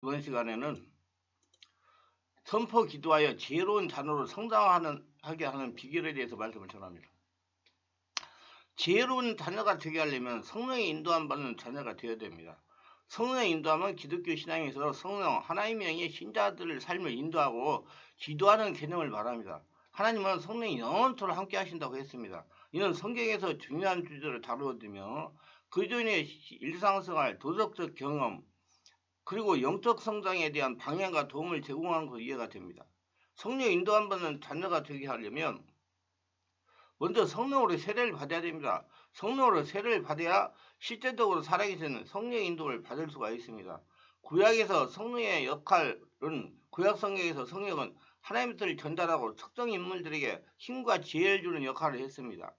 이번 시간에는 선포 기도하여 지혜로운 자녀로 성장하게 하는 비결에 대해서 말씀을 전합니다. 지혜로운 자녀가 되게 하려면 성령의 인도함 받는 자녀가 되어야 됩니다. 성령의 인도함은 기독교 신앙에서 성령 하나님의 영의 신자들의 삶을 인도하고 지도하는 개념을 말합니다. 하나님은 성령이 영원토록 함께 하신다고 했습니다. 이는 성경에서 중요한 주제를 다루어지며 그리스도인의 일상생활, 도덕적 경험, 그리고 영적 성장에 대한 방향과 도움을 제공하는 것으로 이해가 됩니다. 성령 인도함 받는 자녀가 되게 하려면 먼저 성령으로 세례를 받아야 됩니다. 성령으로 세례를 받아야 실제적으로 살아계시는 성령의 인도를 받을 수가 있습니다. 구약에서 성령의 역할은 구약 성경에서 성령은 하나님의 뜻을 전달하고 특정 인물들에게 힘과 지혜를 주는 역할을 했습니다.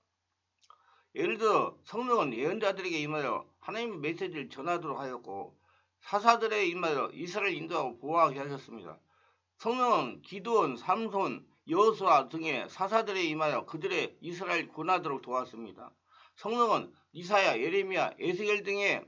예를 들어 성령은 예언자들에게 임하여 하나님의 메시지를 전하도록 하였고 사사들의 임하여 이스라엘을 인도하고 보호하게 하셨습니다. 성령은 기드온, 삼손, 여호수아 등의 사사들의 임하여 그들의 이스라엘 구원하도록 도왔습니다. 성령은 이사야, 예레미야, 에스겔 등의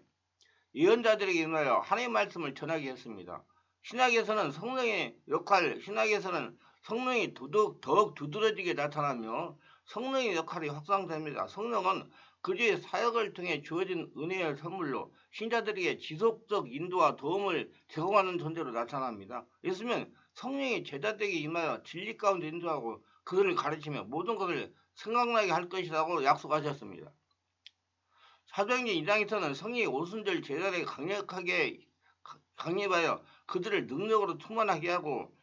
예언자들에게 임하여 하나님의 말씀을 전하게 했습니다. 신약에서는 성령의 역할, 신약에서는 성령이 더욱 두드러지게 나타나며 성령의 역할이 확장됩니다. 성령은 그주의 사역을 통해 주어진 은혜의 선물로 신자들에게 지속적 인도와 도움을 제공하는 존재로 나타납니다. 예수님은 성령이 제자들에게 임하여 진리 가운데 인도하고 그들을 가르치며 모든 것을 생각나게 할 것이라고 약속하셨습니다. 사도행전 1장에서는 성령이 오순절 제자들에게 강력하게 강림하여 그들을 능력으로 충만하게 하고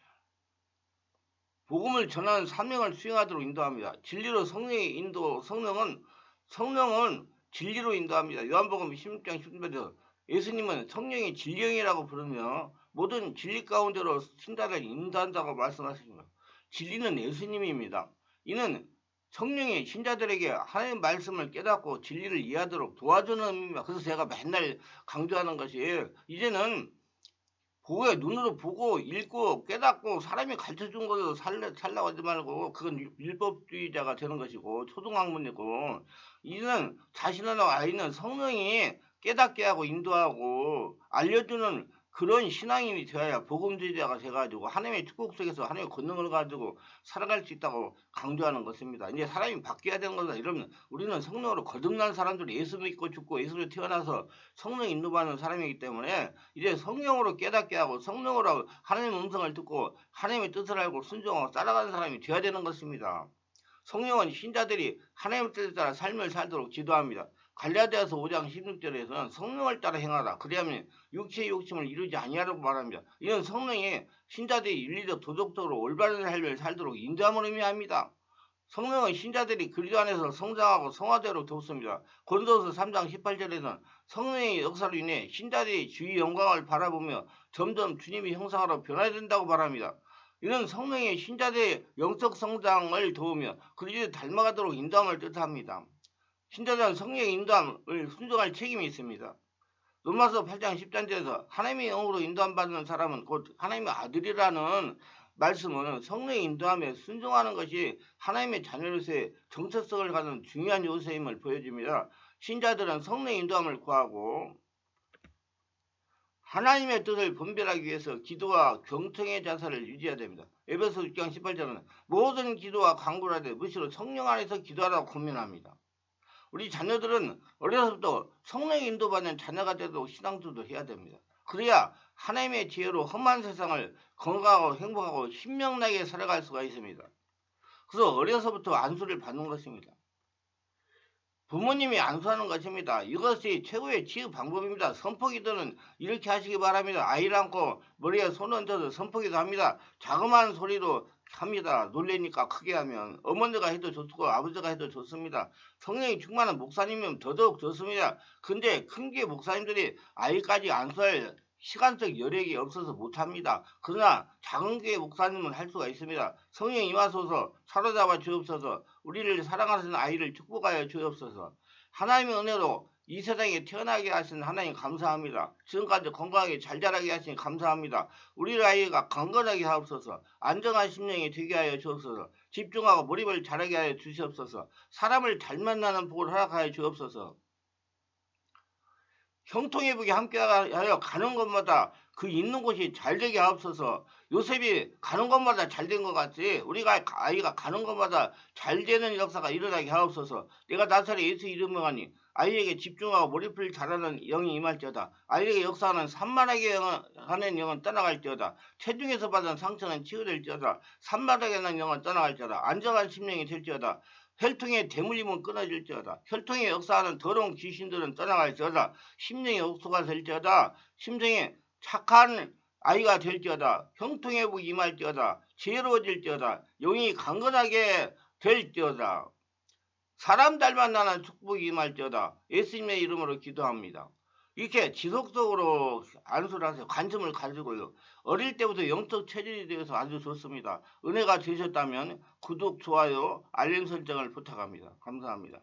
복음을 전하는 사명을 수행하도록 인도합니다. 진리로 성령의 인도, 성령은 진리로 인도합니다. 요한복음 16장 10절에서 예수님은 성령이 진리영이라고 부르며 모든 진리 가운데로 신자를 인도한다고 말씀하십니다. 진리는 예수님입니다. 이는 성령이 신자들에게 하나님의 말씀을 깨닫고 진리를 이해하도록 도와주는 의미입니다. 그래서 제가 맨날 강조하는 것이 이제는 보고에 눈으로 보고 읽고 깨닫고 사람이 가르쳐준 것으로 살라고 하지 말고 그건 율법주의자가 되는 것이고 초등학문이고 이는 자신하고 아이는 성령이 깨닫게 하고 인도하고 알려주는 그런 신앙인이 되어야 복음주의자가 돼가지고 하나님의 축복 속에서 하나님의 권능을 가지고 살아갈 수 있다고 강조하는 것입니다. 이제 사람이 바뀌어야 되는 거다. 이러면 우리는 성령으로 거듭난 사람들이 예수 믿고 죽고 예수로 태어나서 성령 인도받는 사람이기 때문에 이제 성령으로 깨닫게 하고 성령으로 하나님의 음성을 듣고 하나님의 뜻을 알고 순종하고 따라가는 사람이 되어야 되는 것입니다. 성령은 신자들이 하나님의 뜻에 따라 삶을 살도록 지도합니다. 갈라디아서 5장 16절에서는 성령을 따라 행하라. 그리하면 육체의 욕심을 이루지 아니하라고 말합니다. 이는 성령이 신자들이 윤리적 도덕적으로 올바른 삶을 살도록 인도함을 의미합니다. 성령은 신자들이 그리스도 안에서 성장하고 성화되도록 돕습니다. 고린도서 3장 18절에서는 성령의 역사로 인해 신자들이 주의 영광을 바라보며 점점 주님의 형상으로 변화된다고 말합니다. 이는 성령의 신자들의 영적 성장을 도우며 그리스도를 닮아가도록 인도함을 뜻합니다. 신자들은 성령의 인도함을 순종할 책임이 있습니다. 로마서 8장 10절에서 하나님의 영으로 인도함 받는 사람은 곧 하나님의 아들이라는 말씀은 성령의 인도함에 순종하는 것이 하나님의 자녀로서의 정체성을 갖는 중요한 요소임을 보여줍니다. 신자들은 성령의 인도함을 구하고 하나님의 뜻을 분별하기 위해서 기도와 경청의 자세를 유지해야 됩니다. 에베소 6장 18절은 모든 기도와 간구를 하되 무시로 성령 안에서 기도하라고 권면합니다. 우리 자녀들은 어려서부터 성령의 인도받는 자녀가 되도록 신앙도도 해야 됩니다. 그래야 하나님의 지혜로 험한 세상을 건강하고 행복하고 신명나게 살아갈 수가 있습니다. 그래서 어려서부터 안수를 받는 것입니다. 부모님이 안수하는 것입니다. 이것이 최고의 치유 방법입니다. 선포기도는 이렇게 하시기 바랍니다. 아이를 안고 머리에 손 얹어서 선포기도 합니다. 자그마한 소리로 합니다. 놀래니까 크게 하면 어머니가 해도 좋고 아버지가 해도 좋습니다. 성령이 충만한 목사님이면 더더욱 좋습니다. 근데 큰 게 목사님들이 아이까지 안수할 시간적 여력이 없어서 못합니다. 그러나 작은 교회 목사님은 할 수가 있습니다. 성령 임하소서 사로잡아 주옵소서 우리를 사랑하시는 아이를 축복하여 주옵소서. 하나님의 은혜로 이 세상에 태어나게 하신 하나님 감사합니다. 지금까지 건강하게 잘 자라게 하시니 감사합니다. 우리 아이가 강건하게 하옵소서. 안정한 심령이 되게 하여 주옵소서. 집중하고 몰입을 잘하게 하여 주시옵소서. 사람을 잘 만나는 복을 허락하여 주옵소서. 형통의 복이 함께하여 가는 곳마다 그 있는 곳이 잘 되게 하옵소서. 요셉이 가는 곳마다 잘 된 것 같이 우리가 아이가 가는 곳마다 잘 되는 역사가 일어나게 하옵소서. 내가 나사렛 예수 이름으로 하니 아이에게 집중하고 몰입을 잘하는 영이 임할지어다. 아이에게 역사하는 산만하게 하는 영은 떠나갈지어다. 체중에서 받은 상처는 치유될지어다. 산만하게 하는 영은 떠나갈지어다. 안정한 심령이 될지어다. 혈통의 대물림은 끊어질지어다. 혈통의 역사하는 더러운 귀신들은 떠나갈지어다. 심령의 옥소가 될지어다. 심정에 착한 아이가 될지어다. 형통회복이 임할지어다. 지혜로워질지어다. 영이 강건하게 될지어다. 사람 닮아 나는 축복이 임할지어다. 예수님의 이름으로 기도합니다. 이렇게 지속적으로 안수를 하세요. 관심을 가지고요. 어릴 때부터 영적 체질이 되어서 아주 좋습니다. 은혜가 되셨다면 구독, 좋아요, 알림 설정을 부탁합니다. 감사합니다.